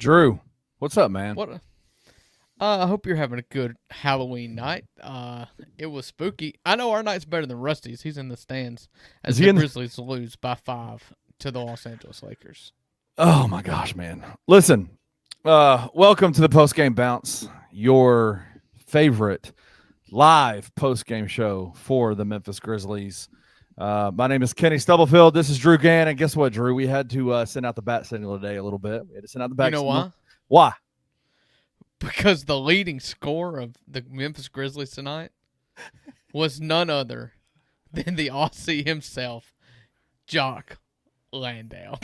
Drew, what's up, man? What? I hope you're having a good Halloween night. It was spooky. I know our night's better than Rusty's. He's in the stands as the Grizzlies lose by 5 to the Los Angeles Lakers. Oh my gosh, man! Listen, welcome to the postgame bounce, your favorite live postgame show for the Memphis Grizzlies. My name is Kenny Stubblefield. This is Drew Gann, and guess what, Drew? We had to send out the bat signal today a little bit. We had to send out the bat signal. You know why? Why? Because the leading scorer of the Memphis Grizzlies tonight was none other than the Aussie himself, Jock Landale.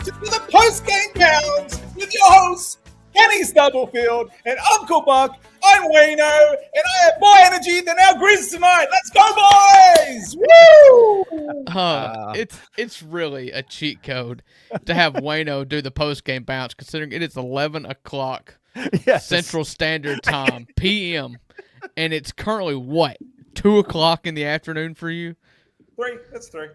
To the post-game pounds with your hosts, Kenny Stubblefield and Uncle Buck. I'm Wayno, and I have more energy than our Grizz tonight. Let's go, boys! Woo! It's really a cheat code to have Wayno do the post-game bounce, considering it is 11 o'clock Central Standard Time, p.m., and it's currently, what, 2 o'clock in the afternoon for you? 3. That's 3.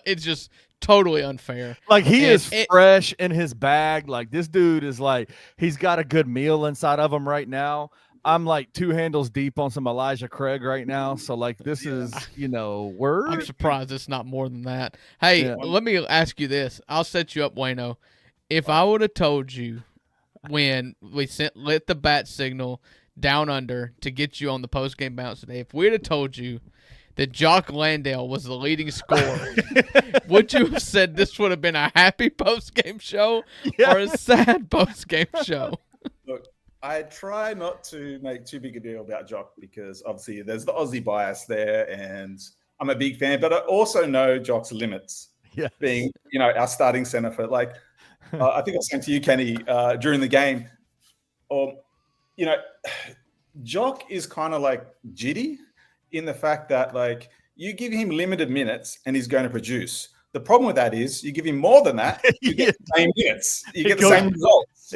It's just totally unfair. Like, he is fresh in his bag. Like, this dude is like, he's got a good meal inside of him right now. I'm like 2 handles deep on some Elijah Craig right now. So, like, this is, word. I'm surprised it's not more than that. Hey, let me ask you this. I'll set you up, Wayno. If I would have told you when we lit the bat signal down under to get you on the post-game bounce today, if we'd have told you that Jock Landale was the leading scorer, would you have said this would have been a happy post-game show or a sad post-game show? Look, I try not to make too big a deal about Jock because obviously there's the Aussie bias there, and I'm a big fan, but I also know Jock's limits. Yeah, being our starting center for I think I was saying to you, Kenny, during the game, Jock is kind of like jitty in the fact that, like, you give him limited minutes and he's going to produce. The problem with that is you give him more than that, you get the same minutes, you get the same results.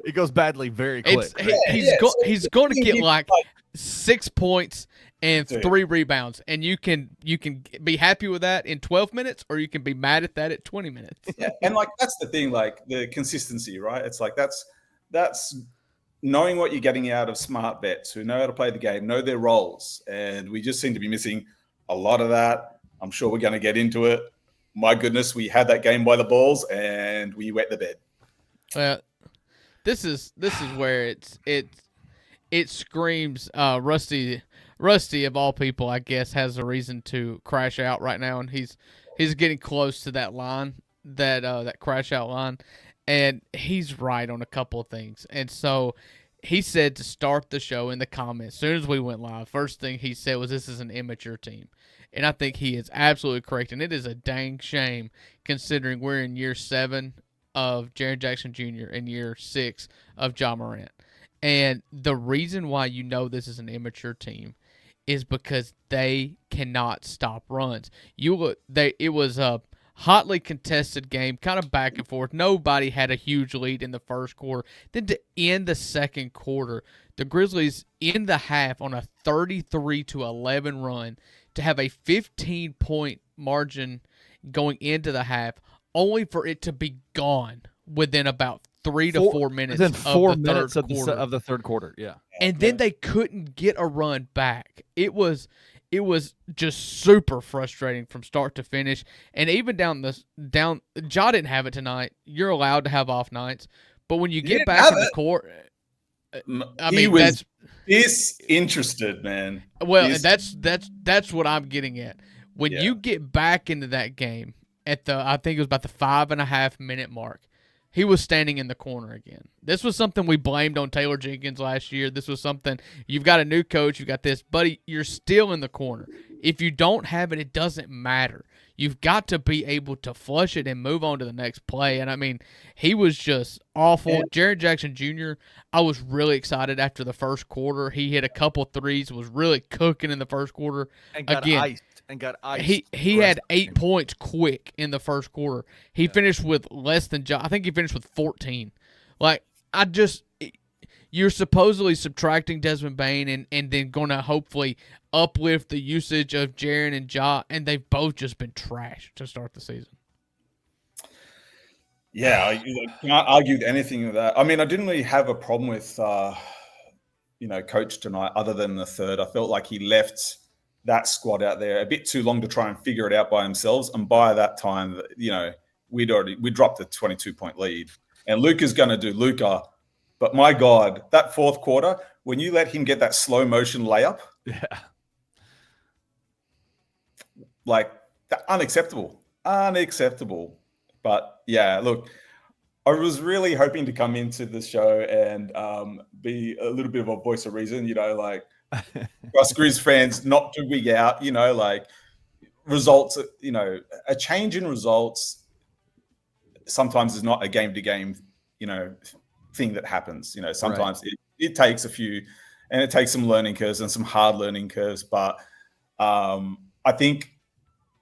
It goes badly very quick. He's going to get like 6 points and 3 rebounds, and you can be happy with that in 12 minutes, or you can be mad at that at 20 minutes. Yeah, and like that's the thing, like the consistency, right? It's like that's knowing what you're getting out of smart vets who know how to play the game, know their roles, and we just seem to be missing a lot of that. I'm sure we're going to get into it. My goodness, we had that game by the balls and we wet the bed. Well, this is where it screams Rusty of all people, I guess, has a reason to crash out right now, and he's getting close to that line, that crash out line. And he's right on a couple of things. And so he said to start the show in the comments, as soon as we went live, first thing he said was this is an immature team. And I think he is absolutely correct. And it is a dang shame considering we're in year 7 of Jaren Jackson Jr. and year 6 of Ja Morant. And the reason why you know this is an immature team is because they cannot stop runs. It was a hotly contested game, kind of back and forth. Nobody had a huge lead in the first quarter. Then to end the second quarter, the Grizzlies in the half on a 33-11 run to have a 15-point margin going into the half, only for it to be gone within about 3 to 4 minutes of the third quarter. Yeah. And then they couldn't get a run back. It was just super frustrating from start to finish. And even Ja didn't have it tonight. You're allowed to have off nights. But when you get back in the court, he was disinterested, man. Well, that's what I'm getting at. When you get back into that game at I think it was about the 5.5 minute mark, he was standing in the corner again. This was something we blamed on Taylor Jenkins last year. This was something, you've got a new coach, you've got this, buddy, you're still in the corner. If you don't have it, it doesn't matter. You've got to be able to flush it and move on to the next play. And, I mean, he was just awful. Yeah. Jaren Jackson Jr., I was really excited after the first quarter. He hit a couple threes, was really cooking in the first quarter. And got iced. He had 8 points quick in the first quarter. He finished with less than – I think he finished with 14. Like, you're supposedly subtracting Desmond Bane and then going to hopefully uplift the usage of Jaren and Ja, and they've both just been trash to start the season. Yeah, I can't argue with anything with that. I mean, I didn't really have a problem with, Coach tonight, other than the third. I felt like he left that squad out there a bit too long to try and figure it out by themselves. And by that time, we dropped a 22-point lead, and Luka's going to do Luka. But my God, that fourth quarter, when you let him get that slow motion layup, like unacceptable. But yeah, look, I was really hoping to come into the show and be a little bit of a voice of reason, like us Grizz fans not to wig out, like results, a change in results sometimes is not a game-to-game, thing that happens. Sometimes it takes a few, and it takes some learning curves and some hard learning curves. But I think,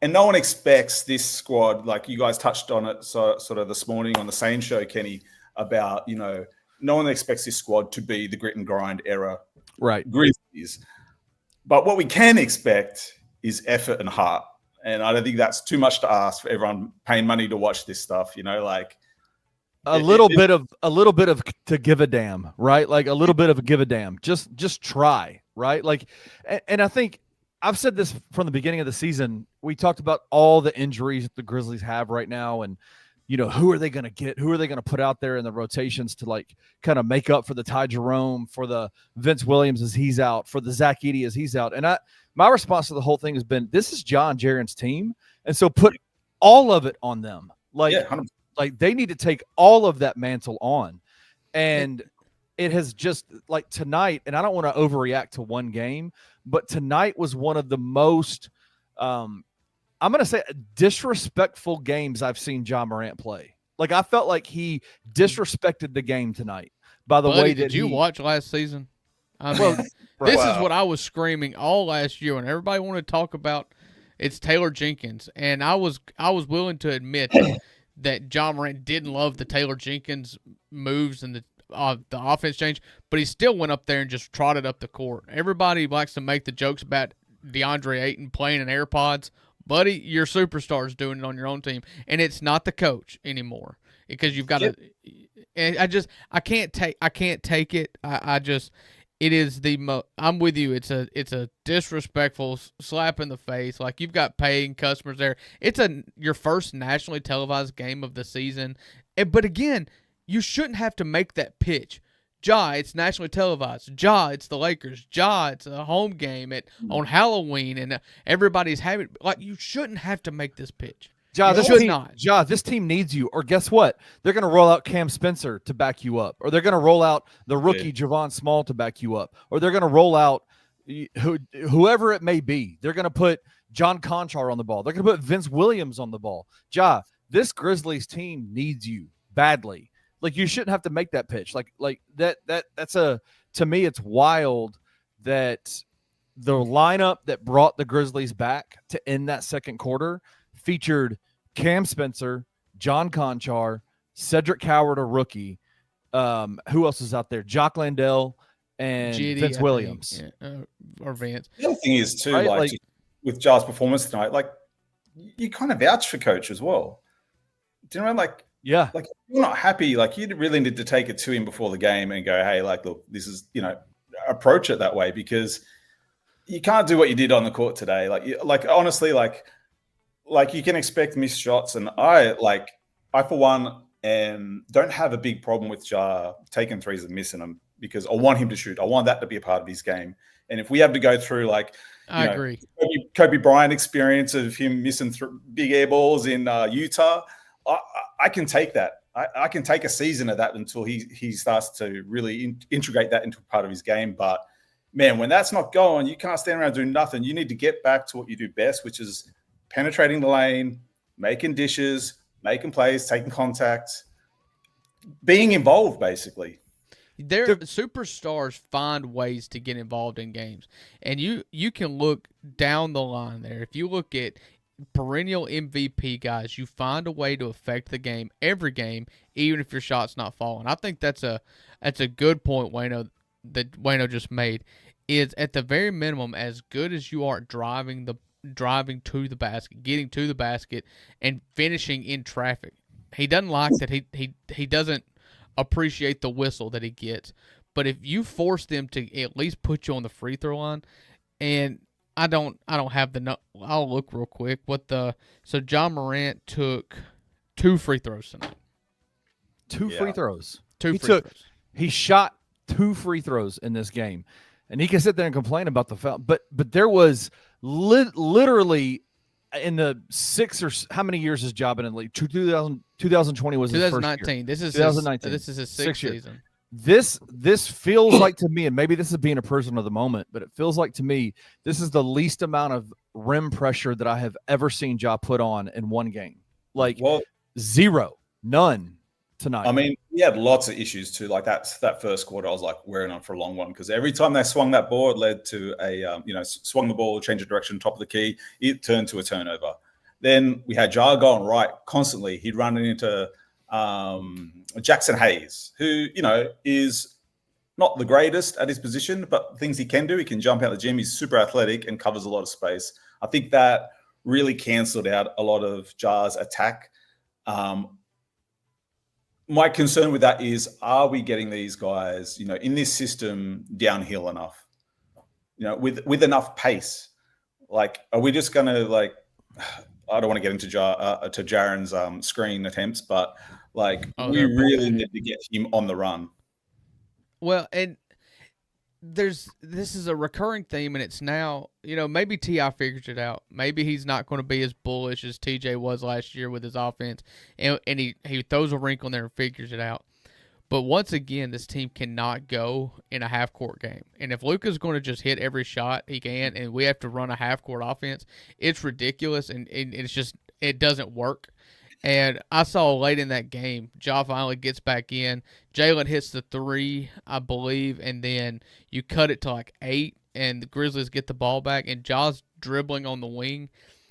and no one expects this squad, like you guys touched on it sort of this morning on the same show, Kenny, about, no one expects this squad to be the grit and grind era Grizzlies. But what we can expect is effort and heart. And I don't think that's too much to ask for everyone paying money to watch this stuff, like a little bit of to give a damn, right? Like a little bit of a give a damn. Just try, right? Like, and I think I've said this from the beginning of the season. We talked about all the injuries that the Grizzlies have right now, and who are they going to get? Who are they going to put out there in the rotations to like kind of make up for the Ty Jerome, for the Vince Williams as he's out, for the Zach Edey as he's out? And my response to the whole thing has been, this is John Jaren's team, and so put all of it on them. Like, like they need to take all of that mantle on. And it has just like tonight, and I don't want to overreact to one game, but tonight was one of the most, I'm going to say, disrespectful games I've seen Ja Morant play. Like, I felt like he disrespected the game tonight by the way that did you watch last season? I mean, this is what I was screaming all last year, and everybody wanted to talk about. It's Taylor Jenkins, and I was willing to admit that Ja Morant didn't love the Taylor Jenkins moves and the offense change, but he still went up there and just trotted up the court. Everybody likes to make the jokes about DeAndre Ayton playing in AirPods. Buddy, your superstar's doing it on your own team, and it's not the coach anymore because you've got to. And I can't take it. It is I'm with you. It's a disrespectful slap in the face. Like, you've got paying customers there. It's your first nationally televised game of the season, but again, you shouldn't have to make that pitch. Ja, it's nationally televised. Ja, it's the Lakers. Ja, it's a home game on Halloween, and everybody's having, like, you shouldn't have to make this pitch. Ja, this team needs you. Or guess what? They're going to roll out Cam Spencer to back you up, or they're going to roll out the rookie Javon Small to back you up, or they're going to roll out whoever it may be. They're going to put John Conchar on the ball. They're going to put Vince Williams on the ball. Ja, this Grizzlies team needs you badly. Like, you shouldn't have to make that pitch. Like that's to me, it's wild that the lineup that brought the Grizzlies back to end that second quarter featured Cam Spencer, John Conchar, Cedric Howard, a rookie. Who else is out there? Jock Landale and GD, Vince Williams. Or Vince. The other thing is, too, right? like with Ja's performance tonight, like, you kind of vouch for coach as well. Do you know, like, yeah, like, you're not happy. Like, you really need to take it to him before the game and go, hey, like, look, this is, approach it that way, because you can't do what you did on the court today. Like honestly, like you can expect missed shots, and I for one don't have a big problem with Ja taking threes and missing them, because I want him to shoot. I want that to be a part of his game. And if we have to go through, like, I agree, Kobe Bryant experience of him missing big air balls in Utah, I can take that. I can take a season of that until he starts to really integrate that into part of his game. But man, when that's not going, you can't stand around doing nothing. You need to get back to what you do best, which is penetrating the lane, making dishes, making plays, taking contact, being involved, basically. Their superstars find ways to get involved in games, and you can look down the line there. If you look at perennial MVP guys, you find a way to affect the game every game, even if your shot's not falling. I think that's a good point Wayno just made. Is at the very minimum, as good as you are at driving to the basket, getting to the basket, and finishing in traffic. He doesn't like that. He doesn't appreciate the whistle that he gets. But if you force them to at least put you on the free throw line, and I don't have I'll look real quick. So John Morant took 2 free throws tonight. Two free throws. He shot 2 free throws in this game, and he can sit there and complain about the foul. But there was literally in the 6 or how many years his job in the league? 2020 was his first year. 2019. This is 2019. This is his 6th season. This feels like to me, and maybe this is being a person of the moment, but it feels like to me this is the least amount of rim pressure that I have ever seen Ja put on in one game. Like zero, none tonight. I mean, we had lots of issues too. Like that first quarter, I was like wearing on for a long one because every time they swung that ball, it led to swung the ball, change of direction, top of the key, it turned to a turnover. Then we had Ja going right constantly. He'd run it into Jackson Hayes, who, is not the greatest at his position, but things he can do, he can jump out the gym. He's super athletic and covers a lot of space. I think that really canceled out a lot of Ja's attack. My concern with that is, are we getting these guys, in this system downhill enough, with enough pace? Like, are we just going to I don't want to get into Jaren's screen attempts, but we really need to get him on the run. Well, and this is a recurring theme, and it's now, maybe T.I. figures it out. Maybe he's not going to be as bullish as TJ was last year with his offense, and he throws a wrinkle in there and figures it out. But once again, this team cannot go in a half-court game. And if Luka's going to just hit every shot he can, and we have to run a half-court offense, it's ridiculous, and it's just, it doesn't work. And I saw late in that game, Ja finally gets back in. Jalen hits the 3, I believe, and then you cut it to 8, and the Grizzlies get the ball back, and Ja's dribbling on the wing.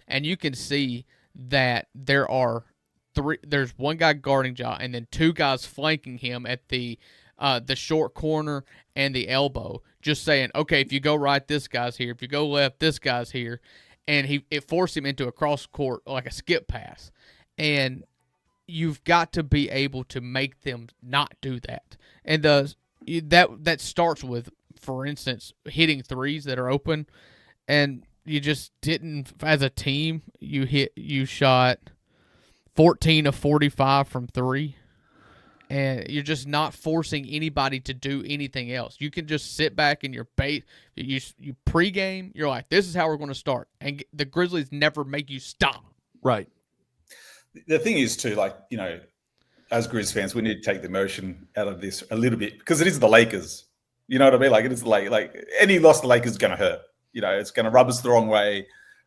And you can see that there's one guy guarding Ja, and then 2 guys flanking him at the short corner and the elbow, just saying, okay, if you go right, this guy's here. If you go left, this guy's here. And it forced him into a cross court, like a skip pass. And you've got to be able to make them not do that. And that starts with, for instance, hitting threes that are open. And you just didn't, as a team, you shot 14 of 45 from 3. And you're just not forcing anybody to do anything else. You can just sit back in your bait. You pregame, you're like, this is how we're going to start. And the Grizzlies never make you stop. Right. The thing is, too, as Grizz fans, we need to take the emotion out of this a little bit because it is the Lakers. You know what I mean? It is any loss to the Lakers is going to hurt. It's going to rub us the wrong way.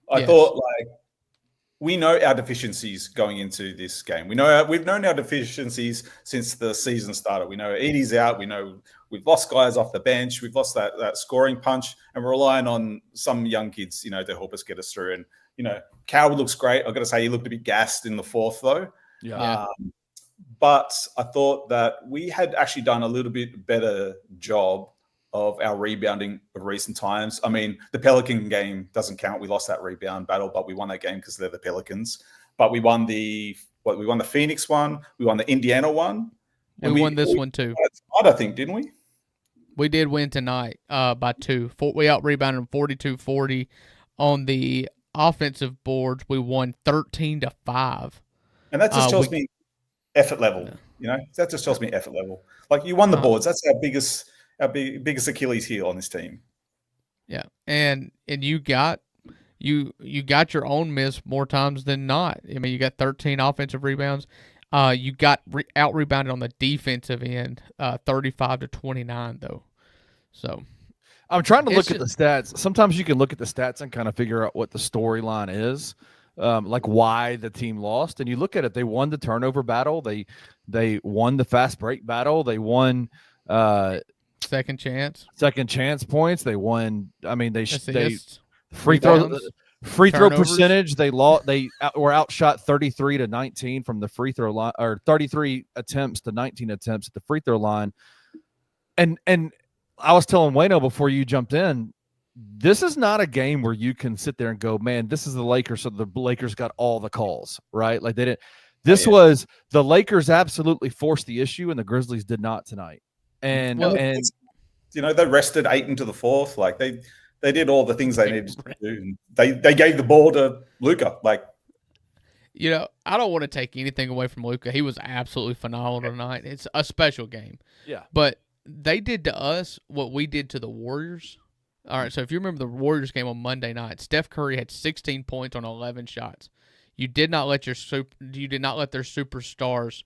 I thought, we know our deficiencies going into this game. We've known our deficiencies since the season started. We know Edie's out. We know we've lost guys off the bench. We've lost that scoring punch, and we're relying on some young kids, to help us get us through. And Coward looks great. I've got to say, he looked a bit gassed in the 4th, though. Yeah. But I thought that we had actually done a little bit better job of our rebounding of recent times. I mean, the Pelican game doesn't count. We lost that rebound battle, but we won that game because they're the Pelicans. But we won the Phoenix one. We won the Indiana one. And we won this one too. I think, didn't we? We did win tonight by 2. We out-rebounded them 42-40. On the offensive boards, we won 13-5. And that just tells me effort level. That just tells me effort level. You won the boards. That's our biggest Achilles heel on this team. Yeah, and you got your own miss more times than not. I mean, you got 13 offensive rebounds. You got out rebounded on the defensive end, 35-29 though. So I'm trying to look at the stats. Sometimes you can look at the stats and kind of figure out what the storyline is, why the team lost. And you look at it; they won the turnover battle. They won the fast break battle. They won. Second chance points. They won. I mean, they free throws. Free throw Turnovers. percentage, they were outshot 33-19 from the free throw line, or 33 attempts to 19 attempts at the free throw line. And I was telling Wayno before you jumped in, this is not a game where you can sit there and go, man, this is the Lakers, so the Lakers got all the calls, right? Like they didn't. This was the Lakers absolutely forced the issue, and the Grizzlies did not tonight. And they rested 8 into the fourth. Like they did all the things they needed to do. And they gave the ball to Luka. Like, I don't want to take anything away from Luka. He was absolutely phenomenal tonight. It's a special game. Yeah. But they did to us what we did to the Warriors. All right, so if you remember the Warriors game on Monday night, Steph Curry had 16 points on 11 shots. You did not let their superstars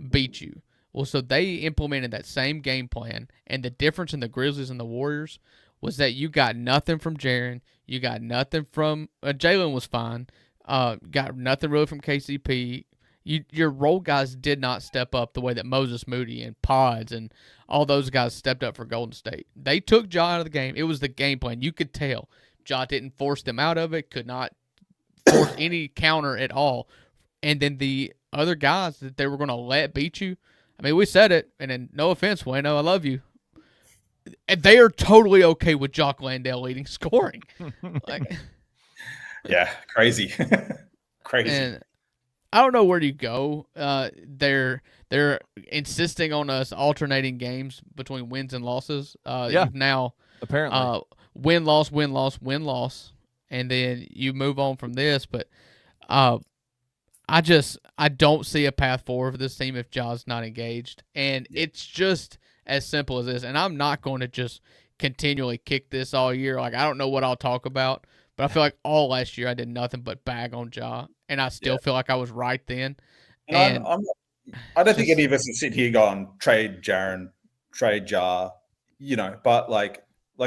beat you. Well, so they implemented that same game plan, and the difference in the Grizzlies and the Warriors was that you got nothing from Jaren. You got nothing from Jalen was fine. Got nothing really from KCP. Your role guys did not step up the way that Moses Moody and Pods and all those guys stepped up for Golden State. They took Ja out of the game. It was the game plan. You could tell. Ja didn't force them out of it, could not force any counter at all. And then the other guys that they were going to let beat you, I mean, we said it, and then no offense, Wayno, I love you. And they are totally okay with Jock Landale leading scoring. Yeah, crazy. Crazy. And I don't know where you go. They're insisting on us alternating games between wins and losses. You've now apparently win loss, and then you move on from this. But I don't see a path forward for this team if Ja's not engaged, and it's just as simple as this. And I'm not going to just continually kick this all year. Like I don't know what I'll talk about, but I feel like all last year I did nothing but bag on Ja. And I still feel like I was right then. And I don't think any of us can sit here going, trade Jaren, trade Ja, but like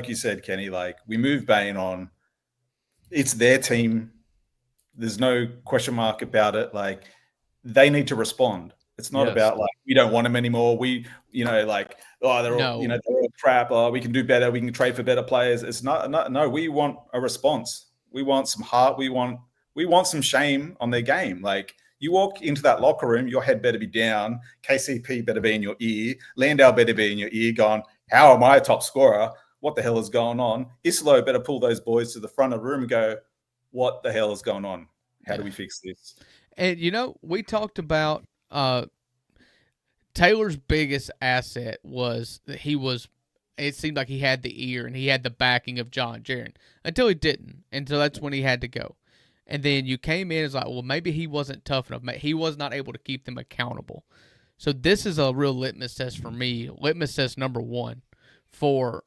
you said, Kenny, like we moved Bane on. It's their team. There's no question mark about it. Like they need to respond. It's not about like, we don't want them anymore. We, they're all, they're all crap. Oh, we can do better. We can trade for better players. It's not, no, we want a response. We want some heart. We want some shame on their game. Like you walk into that locker room, your head better be down. KCP better be in your ear. Landale better be in your ear going, how am I a top scorer? What the hell is going on? Islo better pull those boys to the front of the room and go, what the hell is going on? How do we fix this? And, we talked about Taylor's biggest asset was that it seemed like he had the ear and he had the backing of John Jaren until he didn't. Until that's when he had to go. And then you came in as like, well, maybe he wasn't tough enough. He was not able to keep them accountable. So this is a real litmus test for me. Litmus test number one for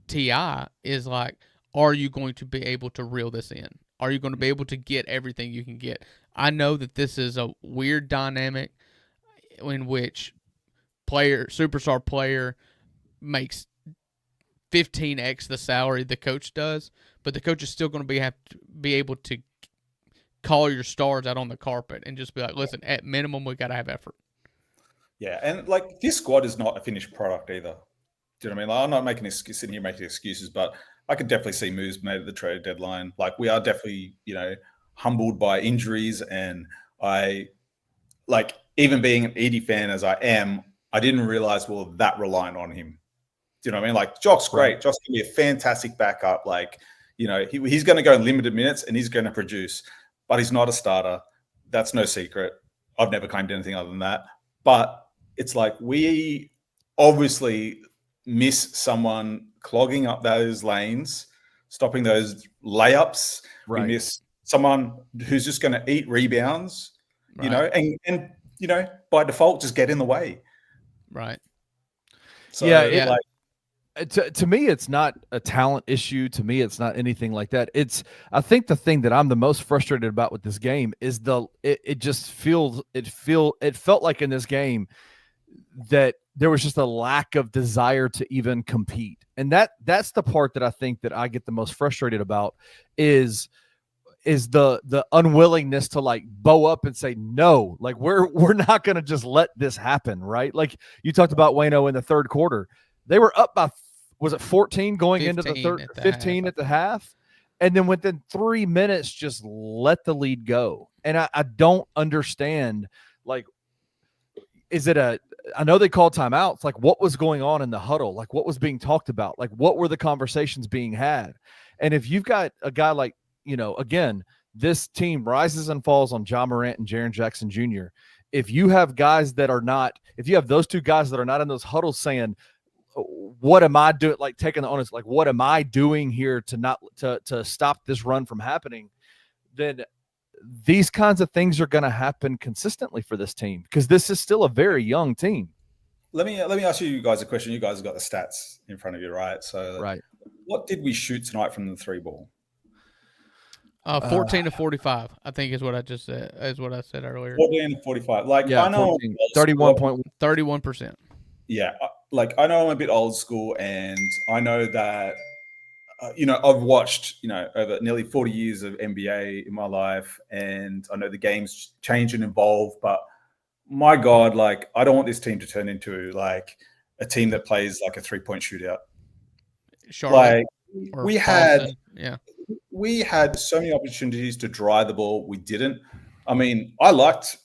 T.I. is like, are you going to be able to reel this in? Are you going to be able to get everything you can get? I know that this is a weird dynamic in which superstar player makes 15x the salary the coach does, but the coach is still going to have to be able to call your stars out on the carpet and just be like, listen, at minimum, we got to have effort. Yeah, and like this squad is not a finished product either. Do you know what I mean? Like, I'm not sitting here making excuses, but I could definitely see moves made at the trade deadline. Like we are definitely, humbled by injuries, and even being an Edie fan as I am, I didn't realize we were that reliant on him. Do you know what I mean? Like Jock's great. Right. Jock's going to be a fantastic backup. Like, he's going to go in limited minutes and he's going to produce, but he's not a starter. That's no secret. I've never claimed anything other than that. But it's like we obviously miss someone clogging up those lanes, stopping those layups. Right. We miss someone who's just going to eat rebounds, right. and by default just get in the way. Right. So, yeah. To me, it's not a talent issue. To me, it's not anything like that. I think the thing that I'm the most frustrated about with this game is it felt like in this game that there was just a lack of desire to even compete. And that's the part that I think that I get the most frustrated about is the unwillingness to like bow up and say, no, like we're not going to just let this happen. Right. Like you talked about Wayno in the third quarter, they were up by, was it 14 going 15 into the third, 15 at the half. and then within 3 minutes, just let the lead go. And I don't understand, like, is it I know they called timeouts. Like, what was going on in the huddle? Like, what was being talked about? Like, what were the conversations being had? And if you've got a guy like, again, this team rises and falls on Ja Morant and Jaren Jackson Jr. If you have guys that are not, if you have those two guys that are not in those huddles saying, what am I doing? Like, taking the onus, like, what am I doing here to stop this run from happening? Then these kinds of things are going to happen consistently for this team, because this is still a very young team. Let me ask you guys a question. You guys have got the stats in front of you, right? So, right. What did we shoot tonight from the 3 ball? 14 to 45, I think is what I just said. Is what I said earlier. 14 to 45. Like, yeah, I know 31%. Yeah, like, I know I'm a bit old school, and I know that I've watched over nearly 40 years of NBA in my life, and I know the game's change and evolve. But my God, like, I don't want this team to turn into like a team that plays like a 3-point shootout. Charlotte, like we had so many opportunities to dry the ball. We didn't. I mean, I liked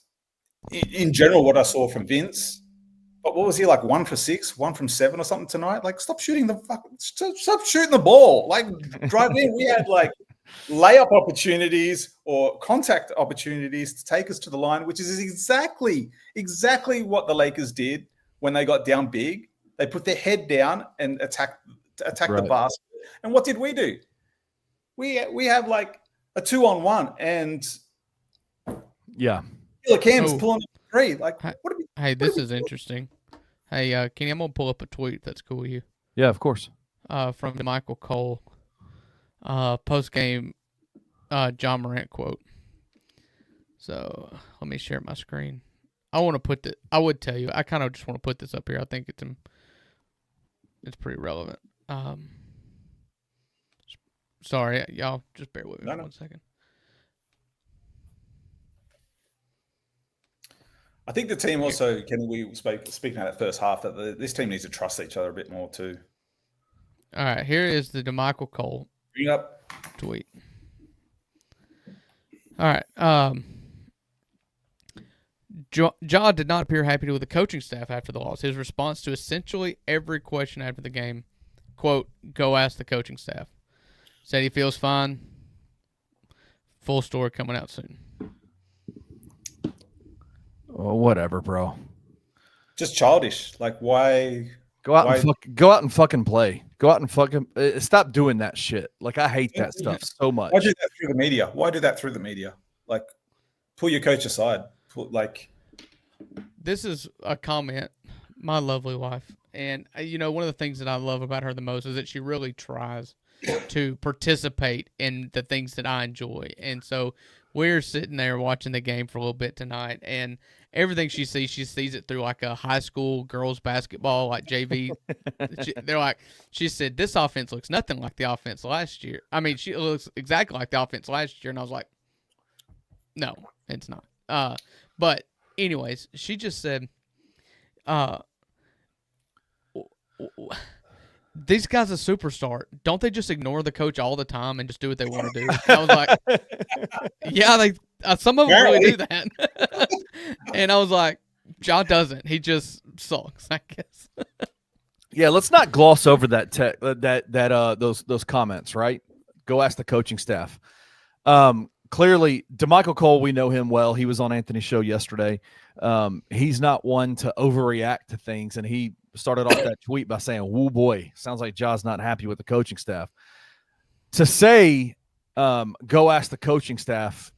in general what I saw from Vince. But what was he, like, 1 for 6, 1 from 7 or something tonight? Like, stop shooting the ball. Like, drive in. We had like layup opportunities or contact opportunities to take us to the line, which is exactly what the Lakers did when they got down big. They put their head down and attack the basket. And what did we do? We have like a 2-on-1, and Cam's pulling a 3. Like, what are we? Hey, this is interesting. Hey, Kenny, I'm gonna pull up a tweet if that's cool with you. Yeah, of course. From Michael Cole, post game, Ja Morant quote. So let me share my screen. I want to put I would tell you. I kind of just want to put this up here. I think it's pretty relevant. Sorry, y'all. Just bear with me for 1 second. I think the team also, Kenny, we speaking of that first half, that this team needs to trust each other a bit more too. All right, here is the DeMichael Cole tweet. All right. Ja did not appear happy with the coaching staff after the loss. His response to essentially every question after the game, quote, "Go ask the coaching staff." Said he feels fine. Full story coming out soon. Oh, whatever, bro. Just childish. Like, why? Go out and fucking play. Go out and fucking stop doing that shit. Like, I hate that stuff so much. Why do that through the media? Like, pull your coach aside. This is a comment, my lovely wife, and one of the things that I love about her the most is that she really tries to participate in the things that I enjoy. And so we're sitting there watching the game for a little bit tonight, and everything she sees it through like a high school girls basketball, like JV. She said, this offense looks nothing like the offense last year. I mean, she looks exactly like the offense last year. And I was like, no, it's not. But anyways, she just said, these guys are superstar. Don't they just ignore the coach all the time and just do what they want to do? And I was like, yeah, some of them really do that. And I was like, Ja doesn't. He just sulks, I guess. Yeah, let's not gloss over those comments, right? Go ask the coaching staff. Clearly, DeMichael Cole, we know him well. He was on Anthony's show yesterday. He's not one to overreact to things, and he started off that tweet by saying, "Woo boy, sounds like Ja's not happy with the coaching staff." To say, "Go ask the coaching staff,"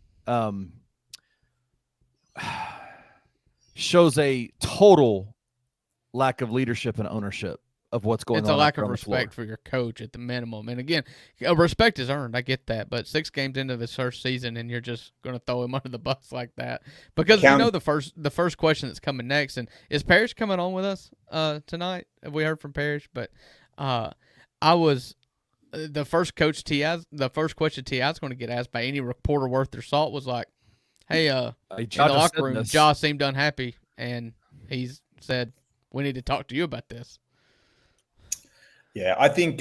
shows a total lack of leadership and ownership of what's going on. It's a lack of respect for your coach at the minimum. And again, respect is earned. I get that. But 6 games into his first season, and you're just going to throw him under the bus like that. Because we know the first question that's coming next. And is Parrish coming on with us tonight? Have we heard from Parrish? But the first question T.I.'s going to get asked by any reporter worth their salt was like, hey, in the locker room, Ja seemed unhappy. And he said, we need to talk to you about this. Yeah, I think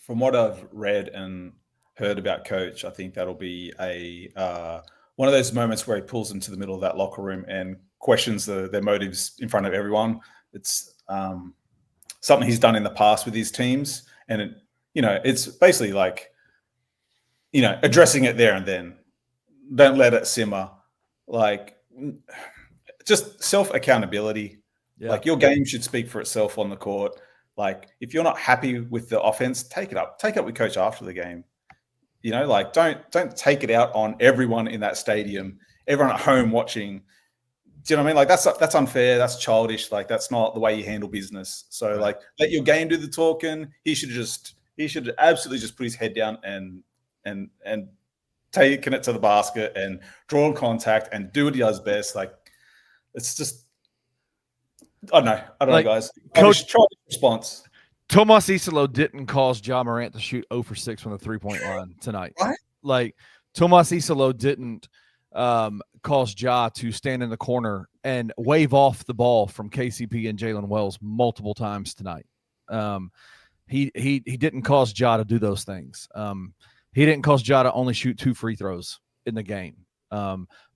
from what I've read and heard about Coach, I think that'll be one of those moments where he pulls into the middle of that locker room and questions their motives in front of everyone. It's something he's done in the past with his teams, and it's basically like addressing it there and then. Don't let it simmer. Like, just self accountability. Yeah. Like, your game should speak for itself on the court. Like, if you're not happy with the offense, take it up with Coach after the game. Like, don't take it out on everyone in that stadium, everyone at home watching. Do you know what I mean? Like, that's unfair. That's childish. Like, that's not the way you handle business. So, like, let your game do the talking. He should absolutely just put his head down and taking it to the basket and draw contact and do what he does best. Like, it's just, I don't know, guys. Coach, try response. Tomas Isolo didn't cause Ja Morant to shoot 0 for 6 from the 3-point line tonight. What? Like, Tomas Isolo didn't cause Ja to stand in the corner and wave off the ball from KCP and Jalen Wells multiple times tonight. He didn't cause Ja to do those things. He didn't cause Ja to only shoot 2 free throws in the game.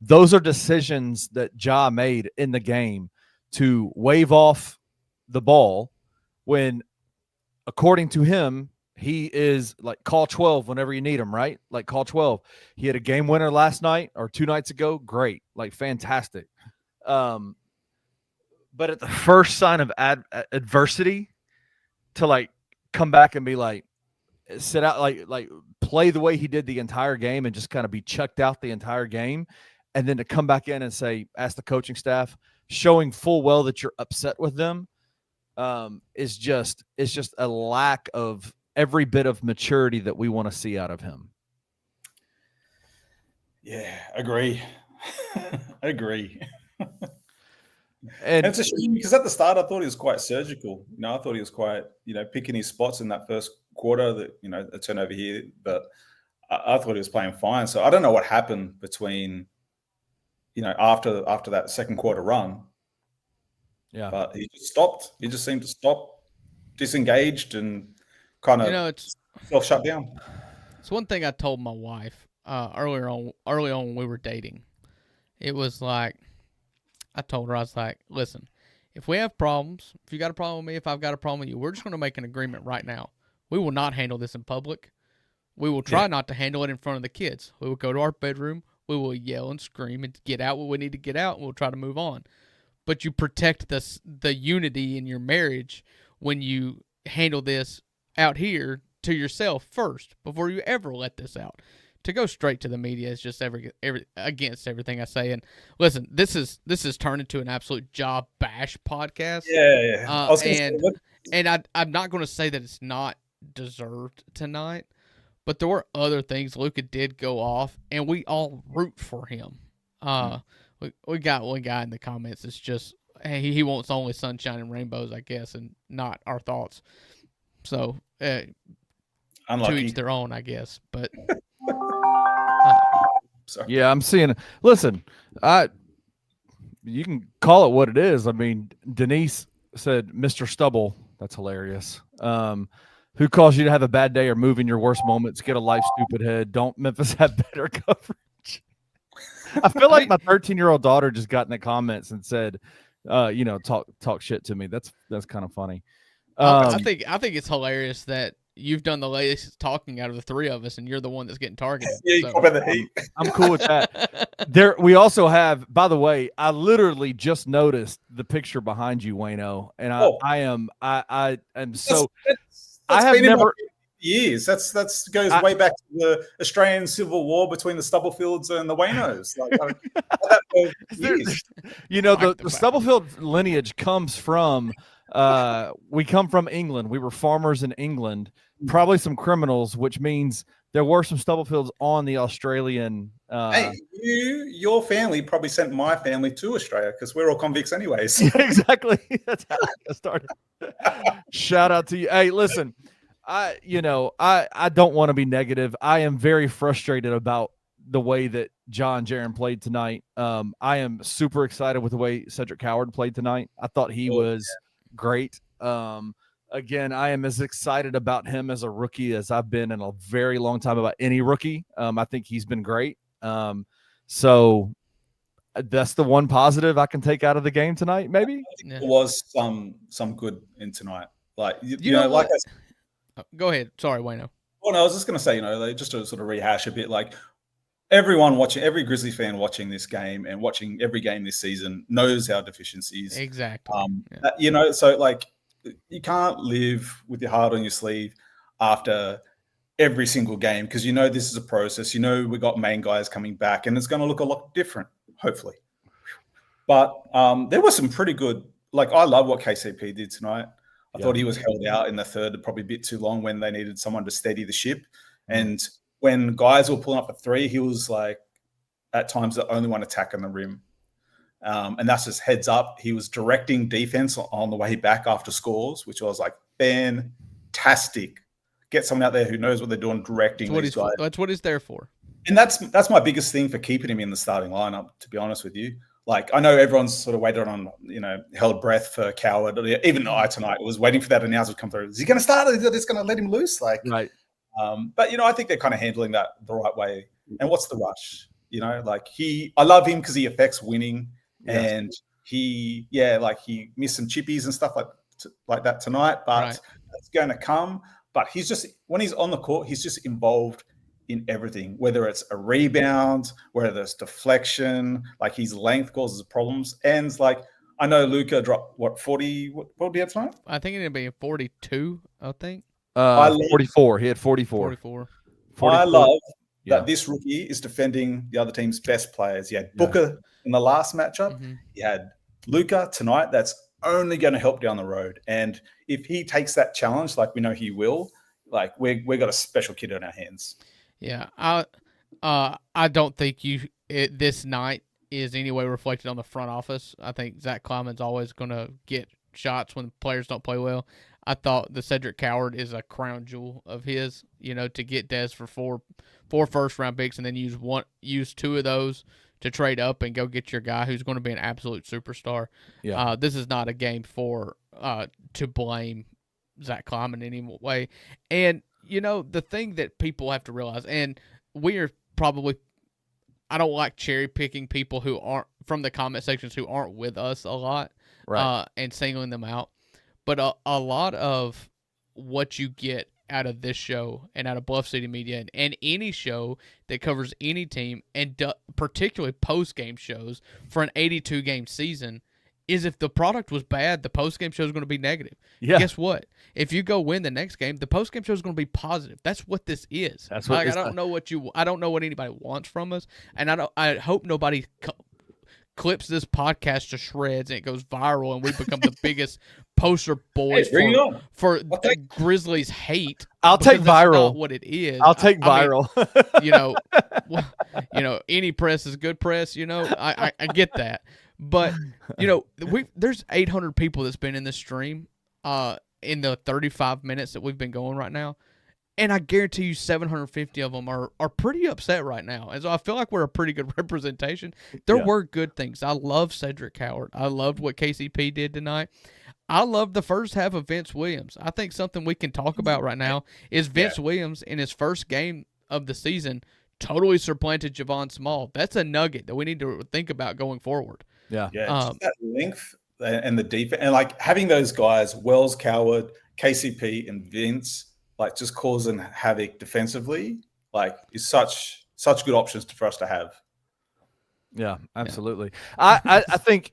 Those are decisions that Ja made in the game to wave off the ball when, according to him, he is like, call 12 whenever you need him, right? Like, call 12. He had a game winner last night or 2 nights ago. Great. Like, fantastic. But at the first sign of adversity, to like come back and be like, sit out, like play the way he did the entire game and just kind of be checked out the entire game. And then to come back in and say, ask the coaching staff, showing full well that you're upset with them, is just a lack of every bit of maturity that we want to see out of him. Yeah, agree. Agree. And it's a shame because at the start I thought he was quite surgical. I thought he was quite, picking his spots in that first quarter, that a turnover here, but I thought he was playing fine. So I don't know what happened between, after that second quarter run. Yeah, but he just stopped. He just seemed to stop, disengaged, and kind of it's self-shut down. It's one thing I told my wife early on when we were dating. It was like, I told her, I was like, listen, if we have problems, if you got a problem with me, if I've got a problem with you, we're just going to make an agreement right now. We will not handle this in public. We will try not to handle it in front of the kids. We will go to our bedroom. We will yell and scream and get out what we need to get out, and we'll try to move on. But you protect the unity in your marriage when you handle this out here to yourself first before you ever let this out. To go straight to the media is just against everything I say. And listen, this is turned into an absolute job bash podcast. Yeah. I'm not going to say that it's not deserved tonight, but there were other things. Luka did go off, and we all root for him. We got one guy in the comments that's just, hey, he wants only sunshine and rainbows, I guess, and not our thoughts. So, to each their own, I guess. But yeah, I'm seeing it. Listen, you can call it what it is. I mean, Denise said, Mr. Stubble, that's hilarious. Who calls you to have a bad day or move in your worst moments? Get a life, stupid head. Don't Memphis have better coverage? I feel like my 13-year-old daughter just got in the comments and said, talk shit to me. That's kind of funny. I think it's hilarious that you've done the latest talking out of the three of us, and you're the one that's getting targeted. Yeah, so. I'm cool with that. We also have, by the way, I literally just noticed the picture behind you, Wayno, and I am so. That's I have never. Years. That's goes way back to the Australian Civil War between the Stubblefields and the Waynos. The Stubblefield lineage comes from. We come from England. We were farmers in England, probably some criminals, which means there were some Stubblefields on the Australian. Hey, your family probably sent my family to Australia because we're all convicts anyways. Exactly. That's how I started. Shout out to you. Hey, listen. I don't want to be negative. I am very frustrated about the way that John Jaren played tonight. I am super excited with the way Cedric Howard played tonight. I thought he was great. Again, I am as excited about him as a rookie as I've been in a very long time about any rookie. I think he's been great. So that's the one positive I can take out of the game tonight, maybe. There was some good in tonight. Like You know like what? Go ahead. Sorry, Wayno. Well, no, I was just going to say, like, just to sort of rehash a bit, like everyone watching, every Grizzlies fan watching this game and watching every game this season knows our deficiencies. Exactly. So like you can't live with your heart on your sleeve after every single game because this is a process. We got main guys coming back and it's going to look a lot different, hopefully. But there was some pretty good. Like I love what KCP did tonight. I thought he was held out in the third, probably a bit too long when they needed someone to steady the ship. And when guys were pulling up a three, he was like, at times, the only one attacking the rim. And that's just heads up. He was directing defense on the way back after scores, which was like fantastic. Get someone out there who knows what they're doing, directing these guys. That's what he's there for. And that's my biggest thing for keeping him in the starting lineup, to be honest with you. Like, I know everyone's sort of waited on, held breath for Coward. Even I tonight was waiting for that announcement to come through. Is he going to start? Is he just going to let him loose? Like, right. But, I think they're kind of handling that the right way. And what's the rush? I love him because he affects winning. Yes. And he missed some chippies and stuff like that tonight. But it's going to come. But when he's on the court, he's just involved in everything, whether it's a rebound, whether it's deflection, like his length causes problems. And like, I know Luka dropped 40, what did he have tonight? I think it ended up being 42, I think. 44. He had 44. 44. I love that this rookie is defending the other team's best players. He had Booker in the last matchup. Mm-hmm. He had Luka tonight. That's only going to help down the road. And if he takes that challenge, like we know he will, like we've got a special kid on our hands. Yeah, I don't think this night is any way reflected on the front office. I think Zach Kleiman's always going to get shots when players don't play well. I thought the Cedric Coward is a crown jewel of his, to get Des for four first-round picks and then use two of those to trade up and go get your guy who's going to be an absolute superstar. Yeah. This is not a game to blame Zach Kleiman in any way. And the thing that people have to realize, and we are probably, I don't like cherry picking people who aren't from the comment sections who aren't with us a lot, right? And singling them out. But a lot of what you get out of this show and out of Bluff City Media and any show that covers any team, and particularly post-game shows for an 82-game season, is if the product was bad, the post-game show is going to be negative. Yeah. Guess what? If you go win the next game, the post-game show is going to be positive. That's what this is. That's what I don't know what anybody wants from us, and I hope nobody clips this podcast to shreds and it goes viral and we become the biggest poster boys for Grizzlies hate. I'll take viral. That's not what it is. I'll take viral. Any press is good press. I get that. But, there's 800 people that's been in this stream in the 35 minutes that we've been going right now. And I guarantee you 750 of them are pretty upset right now. And so I feel like we're a pretty good representation. There were good things. I love Cedric Coward. I loved what KCP did tonight. I love the first half of Vince Williams. I think something we can talk about right now is Vince Williams in his first game of the season totally supplanted Javon Small. That's a nugget that we need to think about going forward. Yeah. Just that length and the defense, and like having those guys, Wells, Coward, KCP, and Vince, like just causing havoc defensively, like is such good options for us to have. Yeah, absolutely. Yeah. I think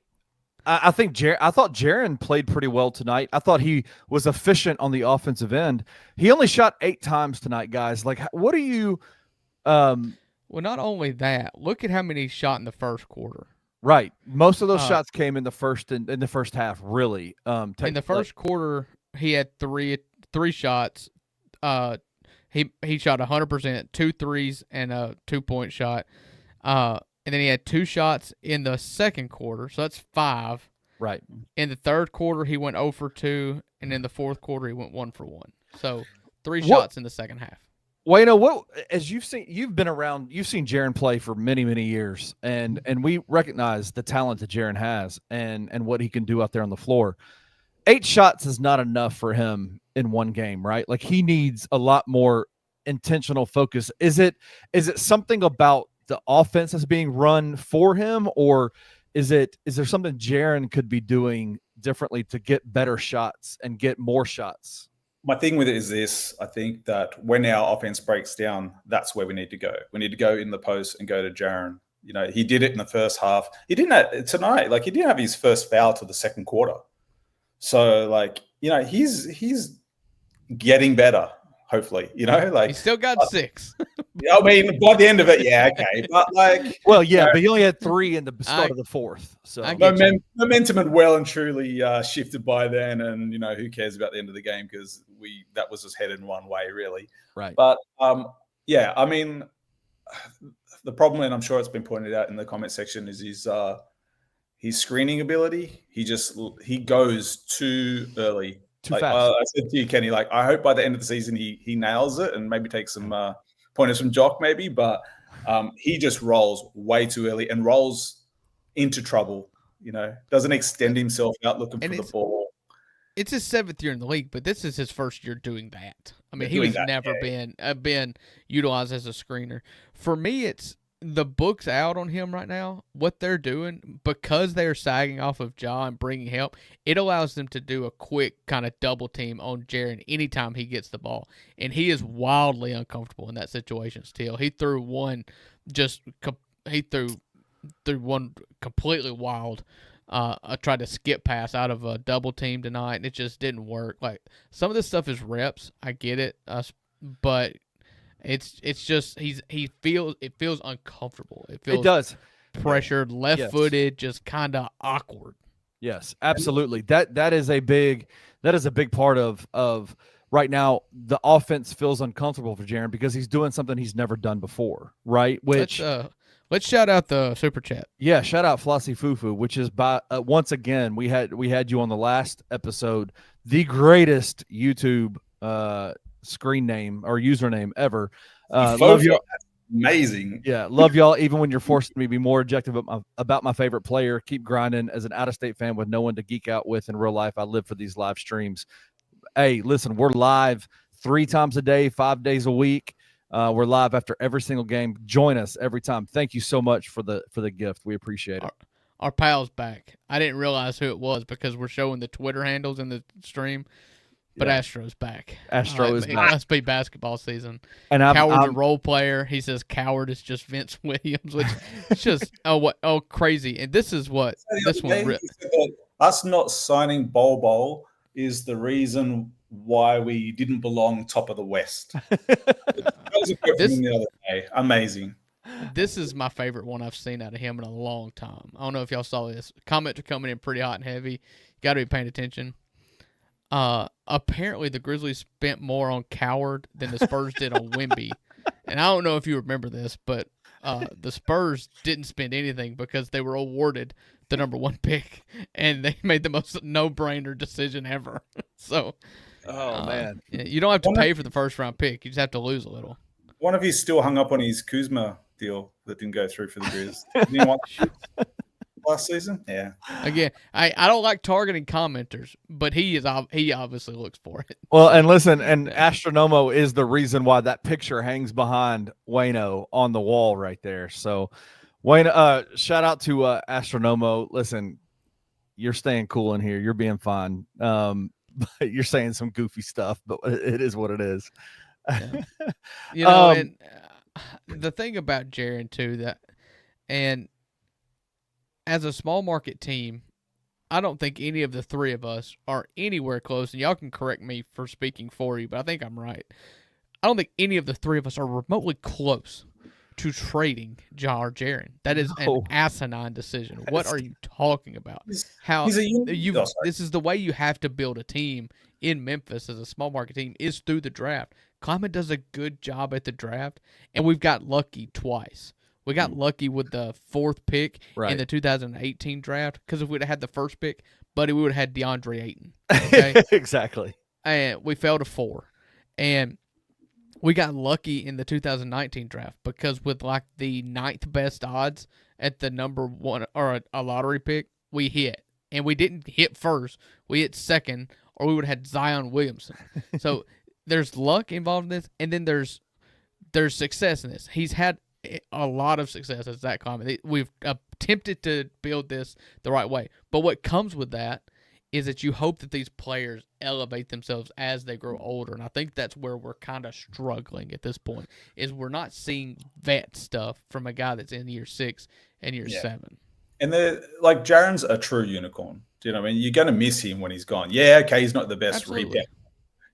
I thought Jaren played pretty well tonight. I thought he was efficient on the offensive end. He only shot 8 times tonight, guys. Like, what are you? Well, not only that, look at how many he shot in the first quarter. Right, most of those shots came in the first half. Really, in the first quarter, he had three shots. He shot 100%, 2 threes and a 2-point shot. And then he had 2 shots in the second quarter, so that's 5. Right. In the third quarter, he went 0 for 2, and in the fourth quarter, he went 1 for 1. So 3 shots in the second half. Well, as you've seen Jaren play for many, many years, and we recognize the talent that Jaren has and what he can do out there on the floor. 8 shots is not enough for him in one game, right? Like he needs a lot more intentional focus. Is it something about the offense that's being run for him, or is there something Jaren could be doing differently to get better shots and get more shots? My thing with it is this. I think that when our offense breaks down, that's where we need to go. We need to go in the post and go to Jaren. You know, he did it in the first half. He didn't have, tonight, like he didn't have his first foul till the second quarter. So, like, you know, he's getting better, hopefully, you know, like he still got 6. I mean, by the end of it, yeah, okay. But like, well, yeah, but he only had 3 in the start of the fourth. So momentum had well and truly shifted by then, and you know, who cares about the end of the game because that was just headed one way, really. Right. But yeah, I mean, the problem, and I'm sure it's been pointed out in the comment section, is his screening ability. He goes too early. Too fast. I said to you, Kenny, like I hope by the end of the season he nails it and maybe takes some pointers from Jock, maybe. But he just rolls way too early and rolls into trouble. You know, doesn't extend himself out looking for the ball. It's his 7th year in the league, but this is his first year doing that. I mean, he's never been utilized as a screener. For me, it's the book's out on him right now. What they're doing, because they're sagging off of Ja and bringing help, it allows them to do a quick kind of double team on Jaren anytime he gets the ball. And he is wildly uncomfortable in that situation still. He threw one completely wild. I tried to skip pass out of a double team tonight, and it just didn't work. Like, some of this stuff is reps. I get it. But it's just it feels uncomfortable. It does pressured, left-footed, just kind of awkward. Yes, absolutely. That is a big part of right now. The offense feels uncomfortable for Jaren because he's doing something he's never done before, right? Which let's shout out the super chat. Yeah, shout out Flossie Fufu, which is by once again we had you on the last episode, the greatest YouTube screen name or username ever. Love y'all. Amazing. Yeah, love y'all. Even when you're forcing me to be more objective about my favorite player, keep grinding. As an out-of-state fan with no one to geek out with in real life, I live for these live streams. Hey, listen, we're live 3 times a day, 5 days a week. We're live after every single game. Join us every time. Thank you so much for the gift. We appreciate it. Our pal's back. I didn't realize who it was because we're showing the Twitter handles in the stream. But yeah. Astro's back. Astro is back. It must be basketball season. And Coward's a role player. He says Coward is just Vince Williams, which is just crazy. And this is what this one. Us not signing Bol is the reason why we didn't belong top of the West. That was a quote from the other day. Amazing. This is my favorite one I've seen out of him in a long time. I don't know if y'all saw this. Comments are coming in pretty hot and heavy. Got to be paying attention. Apparently the Grizzlies spent more on Coward than the Spurs did on Wemby. And I don't know if you remember this, but the Spurs didn't spend anything because they were awarded the number 1 pick, and they made the most no-brainer decision ever. So, man, you don't have to pay for the first-round pick. You just have to lose a little. One of you still hung up on his Kuzma deal that didn't go through for the Grizz. Didn't you want last season? Yeah. Again, I don't like targeting commenters, but he obviously looks for it. Well, and listen, and Astronomo is the reason why that picture hangs behind Wayno on the wall right there. So, Wayne, shout out to Astronomo. Listen, you're staying cool in here. You're being fine. You're saying some goofy stuff, but it is what it is. Yeah. You know, and the thing about Jaren too, and as a small market team, I don't think any of the 3 of us are anywhere close, and y'all can correct me for speaking for you, but I think I'm right. I don't think any of the 3 of us are remotely close to trading Ja or Jaren. That is an asinine decision. What are you talking about? This is the way you have to build a team in Memphis as a small market team is through the draft. Kleiman does a good job at the draft, and we've got lucky twice. We got lucky with the 4th pick in the 2018 draft because if we'd have had the 1st pick, buddy, we would have had DeAndre Ayton. Okay? Exactly. And we fell to 4. And we got lucky in the 2019 draft because with like the 9th best odds at the number 1 or a lottery pick, we hit. and we didn't hit first, we hit second, or we would have had Zion Williamson. So there's luck involved in this, and then there's success in this. He's had a lot of success as Zach Kleiman. We've attempted to build this the right way, but what comes with that is that you hope that these players elevate themselves as they grow older, and I think that's where we're kind of struggling at this point. Is we're not seeing vet stuff from a guy that's in year 6 and year 7. And like Jaren's a true unicorn. Do you know what I mean? You're going to miss him when he's gone. Yeah, okay, he's not the best rebounder.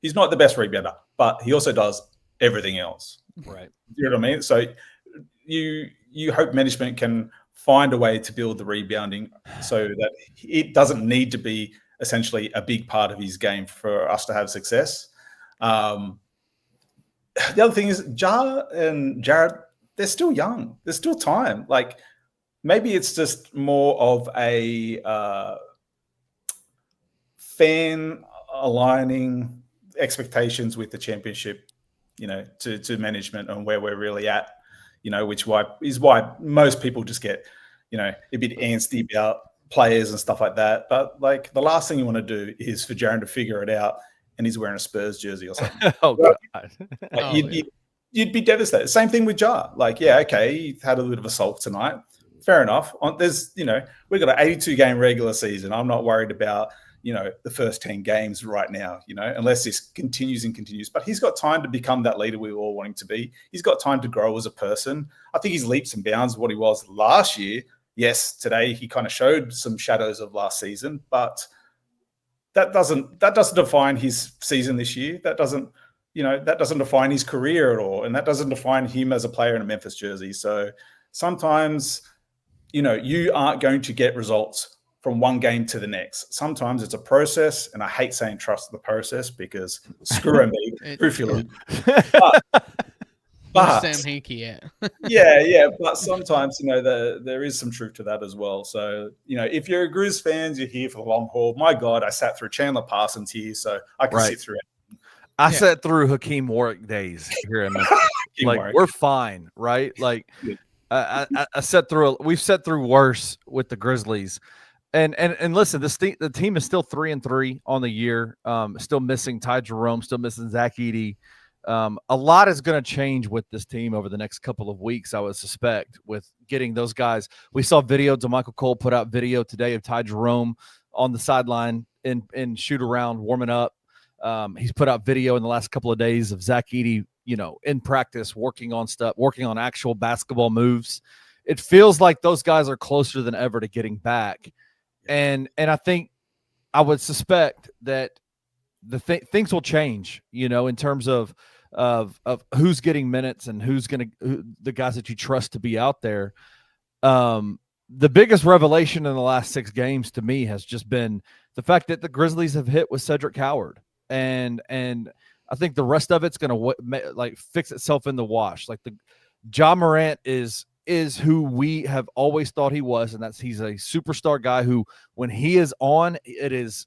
He's not the best rebounder, but he also does everything else. Right. You know what I mean? So you hope management can find a way to build the rebounding so that it doesn't need to be essentially a big part of his game for us to have success. The other thing is Ja and Jared, they're still young. There's still time. Like, maybe it's just more of a fan aligning expectations with the championship, to management and where we're really at, which is why most people just get, a bit antsy about players and stuff like that. But like, the last thing you want to do is for Jaren to figure it out and he's wearing a Spurs jersey or something. You'd be devastated. Same thing with Ja. Like, yeah, okay, he had a little bit of a sulk tonight. Fair enough. We've got an 82-game regular season. I'm not worried about, the first 10 games right now, unless this continues. But he's got time to become that leader we all want him to be. He's got time to grow as a person. I think he's leaps and bounds what he was last year. Yes, today he kind of showed some shadows of last season, but that doesn't define his season this year. That doesn't define his career at all. And that doesn't define him as a player in a Memphis jersey. So sometimes, you aren't going to get results from one game to the next. Sometimes it's a process, and I hate saying trust the process because screw me. But Sam Hinkie at? yeah. But sometimes, there is some truth to that as well. So, if you're a Grizz fans, you're here for the long haul. My God, I sat through Chandler Parsons here, so I can sit through it. I sat through Hakeem Warwick days here in Memphis. Warwick. We're fine, right? Like, we've sat through worse with the Grizzlies. And listen, the team is still 3-3 on the year. Still missing Ty Jerome, still missing Zach Edey. A lot is going to change with this team over the next couple of weeks, I would suspect, with getting those guys. We saw video. DeMichael Cole put out video today of Ty Jerome on the sideline in shoot around, warming up. He's put out video in the last couple of days of Zach Edey, in practice, working on actual basketball moves. It feels like those guys are closer than ever to getting back. And I think I would suspect that things will change, in terms of who's getting minutes and the guys that you trust to be out there. The biggest revelation in the last 6 games to me has just been the fact that the Grizzlies have hit with Cedric Howard, and I think the rest of it's going to fix itself in the wash. Like, Ja Morant is who we have always thought he was, and he's a superstar guy who, when he is on, it is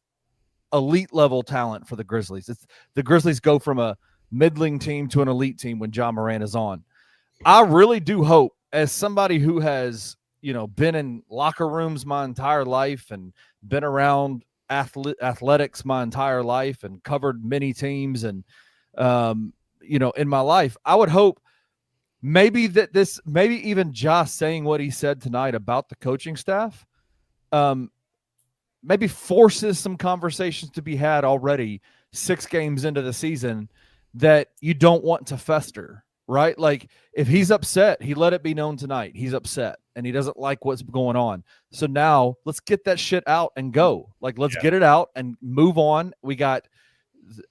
elite level talent for the Grizzlies. The Grizzlies go from a middling team to an elite team when Ja Morant is on. I really do hope, as somebody who has, been in locker rooms my entire life and been around athletics my entire life and covered many teams and, in my life, I would hope maybe even Ja saying what he said tonight about the coaching staff, maybe forces some conversations to be had already 6 games into the season that you don't want to fester, right? Like, if he's upset, he let it be known tonight. He's upset and he doesn't like what's going on. So now let's get that shit out and go. Like, let's get it out and move on. We got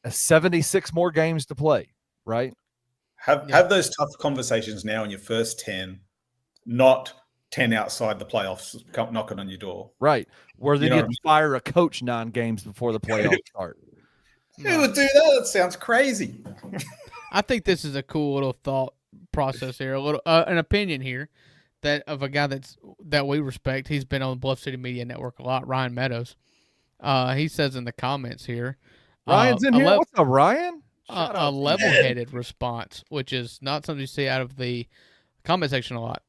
76 more games to play, right? Have those tough conversations now in your first 10, not 10 outside the playoffs knocking on your door. Right. Where they need to fire a coach 9 games before the playoffs start. Who would do that? That sounds crazy. I think this is a cool little thought process here, a little an opinion here that of a guy that we respect. He's been on the Bluff City Media Network a lot, Ryan Meadows. He says in the comments here. Ryan's in here. What's up, Ryan? A level-headed response, which is not something you see out of the comment section a lot.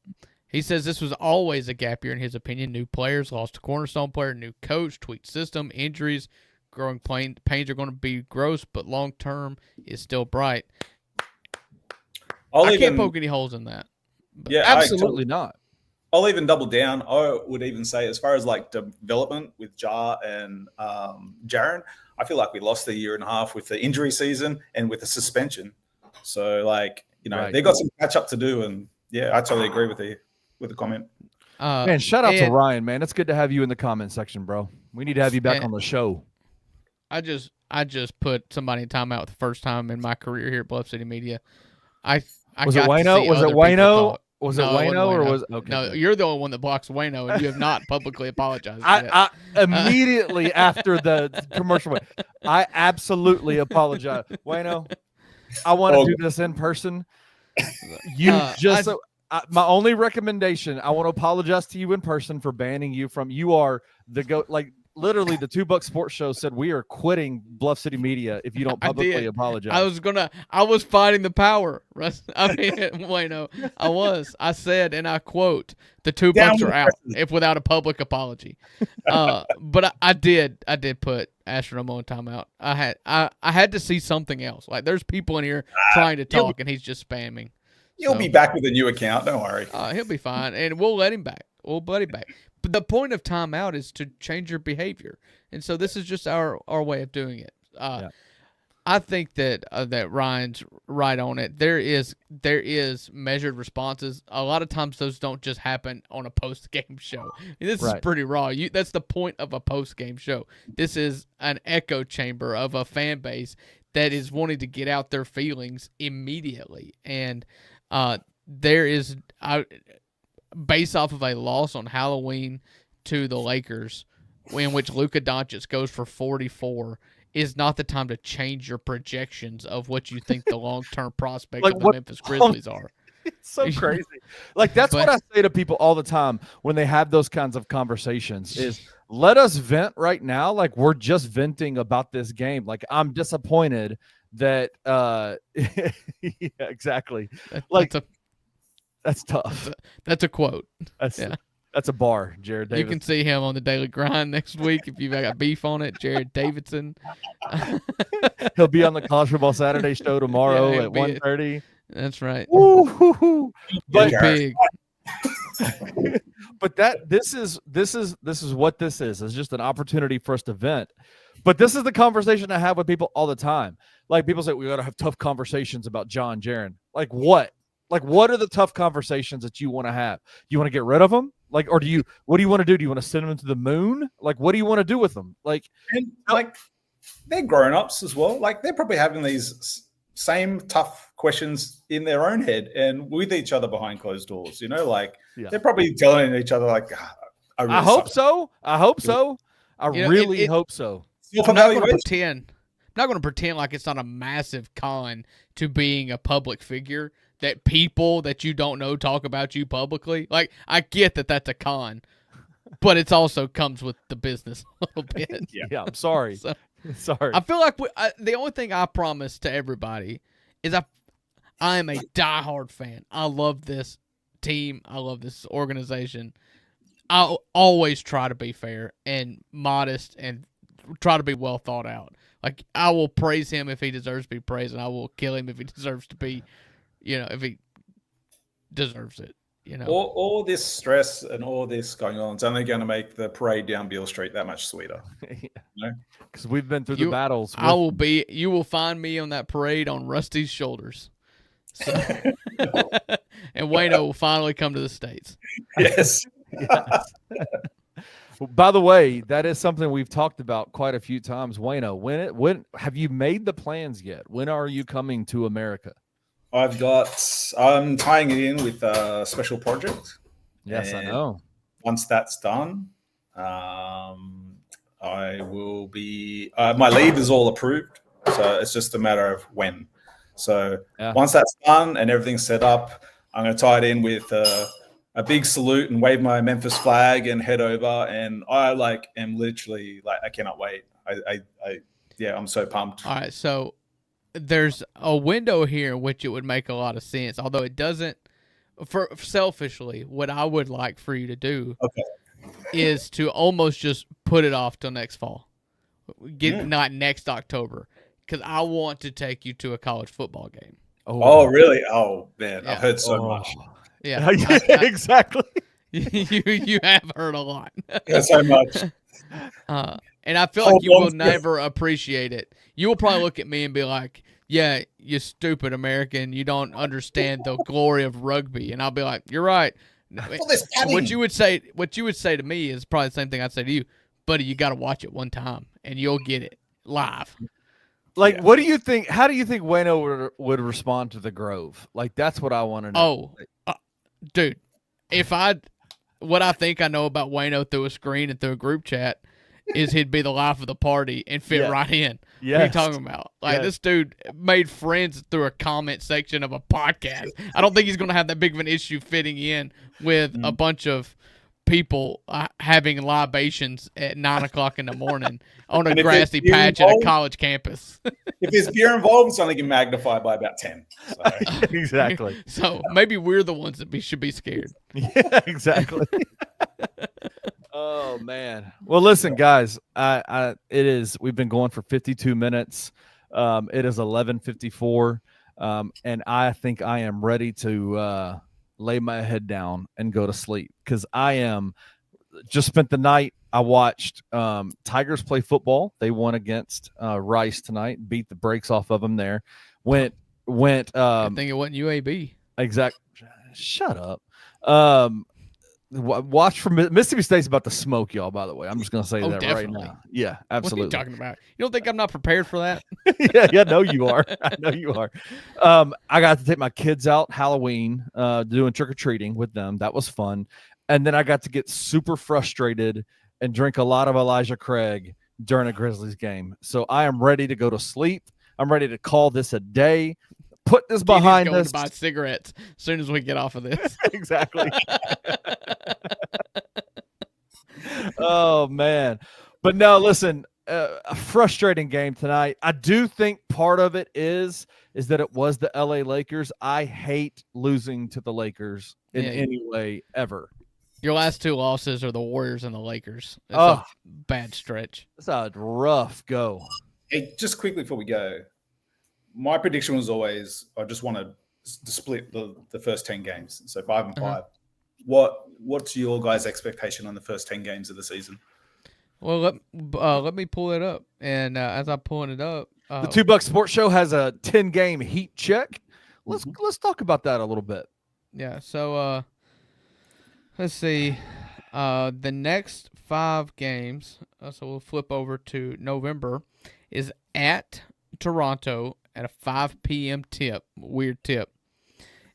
He says this was always a gap year in his opinion. New players, lost a cornerstone player, new coach, tweaked system, injuries, growing pains are going to be gross, but long term is still bright. I can't poke any holes in that. Yeah, absolutely not. I'll even double down. I would even say, as far as like development with Jar and Jaren, I feel like we lost a year and a half with the injury season and with the suspension. So, like, they've got some catch up to do, and yeah, I totally agree with the comment. Man, shout out to Ryan, man. It's good to have you in the comment section, bro. We need to have you back on the show. I just put somebody in timeout the first time in my career here at Bluff City Media. Was it Wayno? Was it Wayno? Was it Wayno or was okay? No, you're the only one that blocks Wayno, and you have not publicly apologized. I immediately after the commercial, I absolutely apologize. Wayno, I want to do this in person. My only recommendation, I want to apologize to you in person for banning you from. You are the go. Like literally, the $2 Sports Show said we are quitting Bluff City Media if you don't publicly apologize. I was fighting the power. I mean, Wayno, I said, and I quote, the $2 are out if without a public apology. But I did put Astronomo in timeout. I had to see something else. Like there's people in here trying to talk, and he's just spamming. He'll be back with a new account. Don't worry. He'll be fine, and we'll let him back. We'll let him back. But the point of timeout is to change your behavior, and so this is just our way of doing it. I think that Ryan's right on it. There is measured responses. A lot of times those don't just happen on a post game show. This is pretty raw. That's the point of a post game show. This is an echo chamber of a fan base that is wanting to get out their feelings immediately, and there is based off of a loss on Halloween to the Lakers, in which Luka Doncic goes for 44, is not the time to change your projections of what you think the long-term prospects of the Memphis Grizzlies are. It's so crazy. Like that's what I say to people all the time when they have those kinds of conversations is let us vent right now. Like we're just venting about this game. Like I'm disappointed that yeah, exactly. That's tough. That's a quote. That's a bar, Jared Davidson. You can see him on the Daily Grind next week if you've got beef on it. Jared Davidson. He'll be on the College Football Saturday show tomorrow at 1:30. That's right. But big. But this is what this is. It's just an opportunity for us to vent. But this is the conversation I have with people all the time. Like people say we got to have tough conversations about John Jaren. Like what? Like what are the tough conversations that you want to have? You want to get rid of them? Like, or what do you want to do? Do you want to send them to the moon? Like, what do you want to do with them? Like, they're grown-ups as well. Like they're probably having these same tough questions in their own head and with each other behind closed doors, they're probably telling each other like, I hope so. I hope so. I really hope so. I'm not going to pretend like it's not a massive con to being a public figure that people that you don't know talk about you publicly. Like, I get that that's a con, but it also comes with the business a little bit. Yeah, I'm sorry. Sorry. I feel like the only thing I promise to everybody is I am a diehard fan. I love this team. I love this organization. I'll always try to be fair and modest and try to be well thought out. Like, I will praise him if he deserves to be praised, and I will kill him if he deserves to be, if he deserves it. All this stress and all this going on, it's only going to make the parade down Beale Street that much sweeter. Because we've been through the battles. You will find me on that parade on Rusty's shoulders. So, and Wayno will finally come to the States. Yes. By the way, that is something we've talked about quite a few times. Wayno, when have you made the plans yet? When are you coming to America? I'm tying it in with a special project. Yes, I know. Once that's done, I will be, my leave is all approved. So it's just a matter of when. So once that's done and everything's set up, I'm going to tie it in with a big salute and wave my Memphis flag and head over. And I am literally I cannot wait. I'm so pumped. All right. So there's a window here in which it would make a lot of sense, although it doesn't for selfishly, what I would like for you to do Okay. is to almost just put it off till next fall. Not next October, because I want to take you to a college football game. Oh, really? Oh, man. Yeah. I've heard so much. Yeah, Exactly. you have heard a lot. Yeah, so much. And I feel like you will never appreciate it. You will probably look at me and be like, "Yeah, you stupid American. You don't understand the glory of rugby." And I'll be like, "You're right." What you would say to me is probably the same thing I'd say to you, buddy. You got to watch it one time, and you'll get it live. Like, what do you think? How do you think Wayno would respond to the Grove? Like, that's what I want to know. Dude, what I think I know about Wayno through a screen and through a group chat is he'd be the life of the party and fit right in. Yes. What are you talking about? Like, this dude made friends through a comment section of a podcast. I don't think he's going to have that big of an issue fitting in with a bunch of people having libations at 9 o'clock in the morning on a grassy patch at a college campus. If there's beer involved, it's only magnified by about 10. So. Exactly. So maybe we're the ones that should be scared. Yeah, exactly. Oh man. Well, listen, guys. We've been going for 52 minutes. It is 11:54, and I think I am ready to lay my head down and go to sleep because I am just spent the night. I watched Tigers play football. They won against Rice tonight. Beat the brakes off of them there. I think it wasn't UAB. Exact. Shut up. Watch from Mississippi State's about to smoke y'all. By the way, I'm just gonna say that definitely. right now. Yeah, absolutely. What are you talking about? You don't think I'm not prepared for that? yeah, no, you are. I know you are. I got to take my kids out Halloween, doing trick or treating with them. That was fun, and then I got to get super frustrated and drink a lot of Elijah Craig during a Grizzlies game. So I am ready to go to sleep. I'm ready to call this a day. Put this behind us. To buy cigarettes as soon as we get off of this. Exactly. Oh man, but no, listen, a frustrating game tonight. I do think part of it is that it was the LA Lakers. I hate losing to the Lakers in any way ever. Your last two losses are the Warriors and the Lakers. It's a bad stretch. It's a rough go. Hey, just quickly before we go, my prediction was always I just want to split the first 10 games, so 5 and 5. What's your guys' expectation on the first 10 games of the season? Well, let me pull it up, and as I'm pulling it up, the $2 Sports Show has a 10-game heat check. Let's talk about that a little bit. Yeah. So let's see. The next 5 games. So we'll flip over to November. Is at Toronto at a 5 p.m. tip. Weird tip.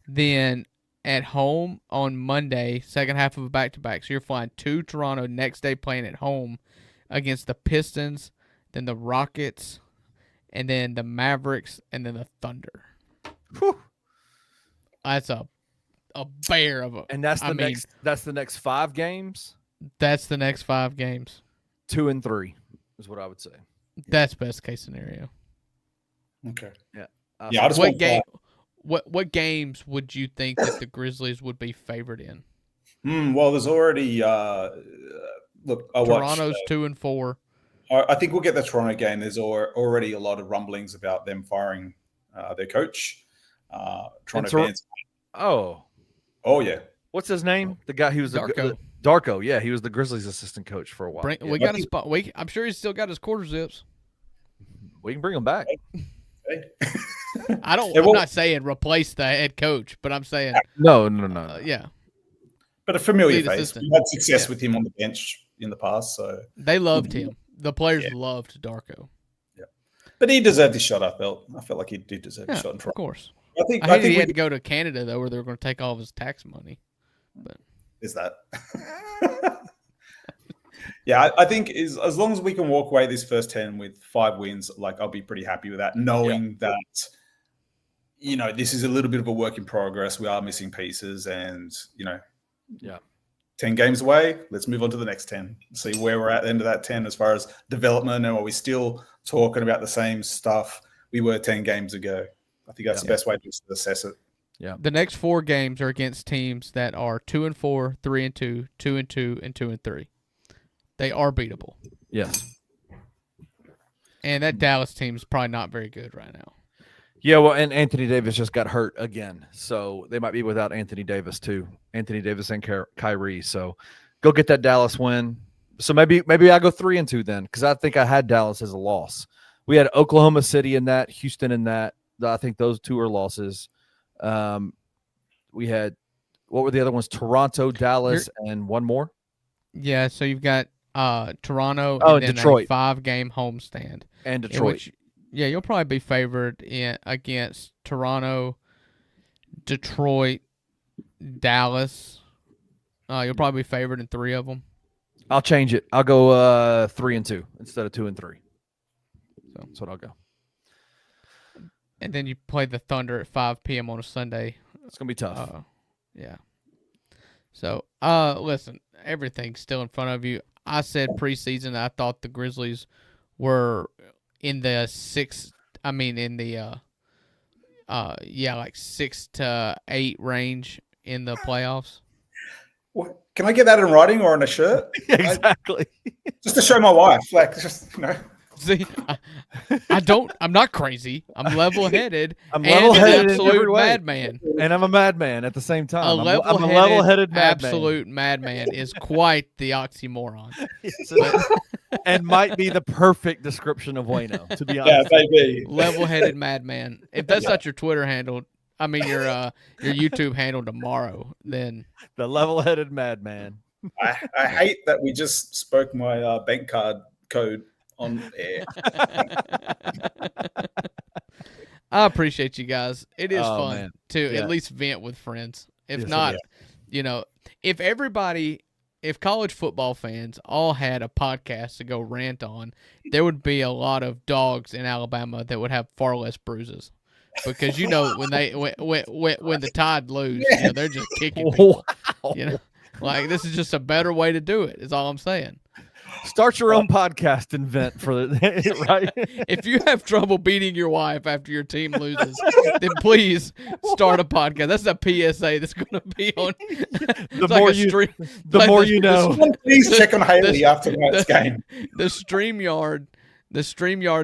Then at home on Monday, second half of a back-to-back. So you're flying to Toronto, next day playing at home against the Pistons, then the Rockets, and then the Mavericks, and then the Thunder. Whew. That's a bear of a. And that's the next 5 games. That's the next 5 games. 2 and 3 is what I would say. That's best case scenario. Okay. Yeah. I just What games would you think that the Grizzlies would be favored in? Well, there's already Toronto's 2 and 4. I think we'll get the Toronto game. There's already a lot of rumblings about them firing their coach. Toronto fans. Oh yeah. What's his name? The guy he was Darko. Darko. Yeah, he was the Grizzlies' assistant coach for a while. We got a spot. I'm sure he's still got his quarter zips. We can bring him back. Hey. I'm not saying replace the head coach, but I'm saying no. Yeah. But a familiar face. Assistant. We had success with him on the bench in the past, so they loved him. The players loved Darko. Yeah, but he deserved his shot. I felt like he did deserve his shot in Toronto. Of course. I think he had to go to Canada though, where they were going to take all of his tax money. But is that? Yeah, I think as long as we can walk away this first 10 with 5 wins, like I'll be pretty happy with that, knowing that this is a little bit of a work in progress. We are missing pieces, and 10 games away. Let's move on to the next 10. See where we're at the end of that 10 as far as development, and are we still talking about the same stuff we were 10 games ago? I think that's the best way to assess it. Yeah. The next 4 games are against teams that are 2-4, 3-2, 2-2, and 2-3. They are beatable. Yes. And that Dallas team is probably not very good right now. Yeah, well, and Anthony Davis just got hurt again, so they might be without Anthony Davis too. Anthony Davis and Kyrie. So go get that Dallas win. So maybe I go 3-2 then, because I think I had Dallas as a loss. We had Oklahoma City in that, Houston in that. I think those 2 are losses. We had, what were the other ones? Toronto, Dallas, and one more. Yeah, so you've got Toronto and then Detroit. a 5-game homestand. And Detroit. You'll probably be favored against Toronto, Detroit, Dallas. You'll probably be favored in 3 of them. I'll change it. I'll go 3-2 instead of 2-3. So that's what I'll go. And then you play the Thunder at 5 p.m. on a Sunday. It's gonna be tough. Yeah. So, listen, everything's still in front of you. I said preseason I thought the Grizzlies were in the 6 to 8 range in the playoffs. What? Can I get that in writing or on a shirt? Exactly. Just to show my wife, like, just See, I'm not crazy. I'm level-headed. I'm level-headed and an in every absolute way. madman. And I'm a madman at the same time. I'm a level-headed madman. Absolute madman is quite the oxymoron. And might be the perfect description of Wayno, to be honest. Yeah, maybe. Level-headed madman. If that's not your Twitter handle, your YouTube handle tomorrow, then The level-headed madman. I hate that we just spoke my bank card code on air. I appreciate you guys. It is fun man. to at least vent with friends. If Yes, not, if college football fans all had a podcast to go rant on, there would be a lot of dogs in Alabama that would have far less bruises. Because when the Tide lose, they're just kicking people. Wow. Like this is just a better way to do it. Is all I'm saying. Start your own podcast and vent for the right. If you have trouble beating your wife after your team loses, then please start a podcast. That's a PSA that's going to be on. The more you know. Please check on Haley after tonight's game. The StreamYard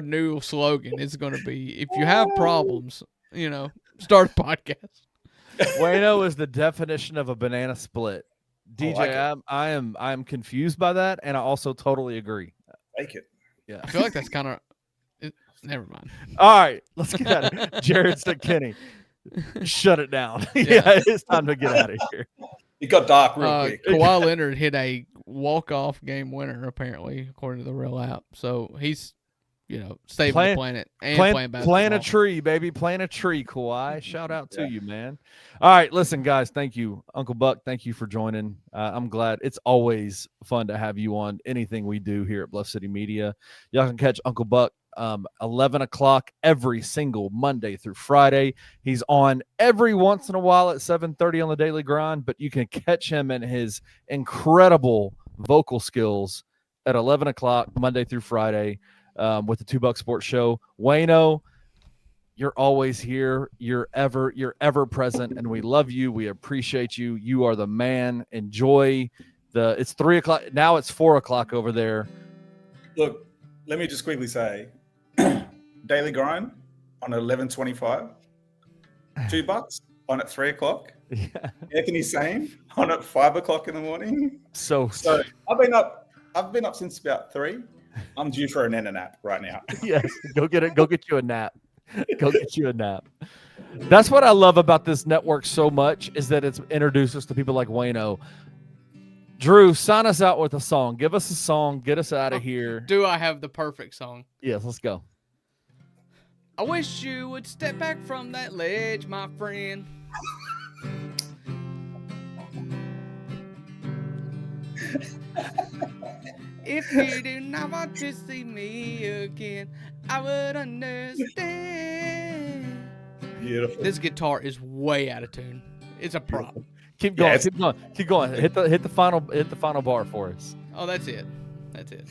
new slogan is going to be: if you have problems, start a podcast. Wayno is the definition of a banana split. DJ, like I am confused by that, and I also totally agree. Like it. Yeah, I feel like that's kind of. Never mind. All right, let's get out of here. Jared said, "Kenny, shut it down." Yeah, it's time to get out of here. It got dark real quick. Kawhi Leonard hit a walk-off game winner, apparently, according to the real app. So he's, saving the planet and playing basketball. Plant a tree, baby. Plant a tree, Kawhi. Shout out to you, man. All right, listen, guys. Thank you. Uncle Buck, thank you for joining. I'm glad. It's always fun to have you on anything we do here at Bluff City Media. Y'all can catch Uncle Buck 11 o'clock every single Monday through Friday. He's on every once in a while at 7:30 on the Daily Grind, but you can catch him and his incredible vocal skills at 11 o'clock Monday through Friday with the $2 Sports Show. Wayno, you're always here. You're ever present, and we love you. We appreciate you. You are the man. Enjoy it's 3 o'clock. Now it's 4 o'clock over there. Look, let me just quickly say, Daily Grind on 11:25, $2 on at 3 o'clock. Yeah. Anthony Same on at 5 o'clock in the morning. So I've been up since about 3. I'm due for an nap right now. Yes, go get it. Go get you a nap. Go get you a nap. That's what I love about this network so much, is that it's introduced us to people like Wayno. Drew, sign us out with a song. Give us a song. Get us out of here. Do I have the perfect song? Yes, let's go. I wish you would step back from that ledge, my friend. If you do not want to see me again, I would understand. Beautiful. This guitar is way out of tune. It's a prop. Keep going. Yeah, keep going. Hit the final bar for us. Oh, that's it. That's it.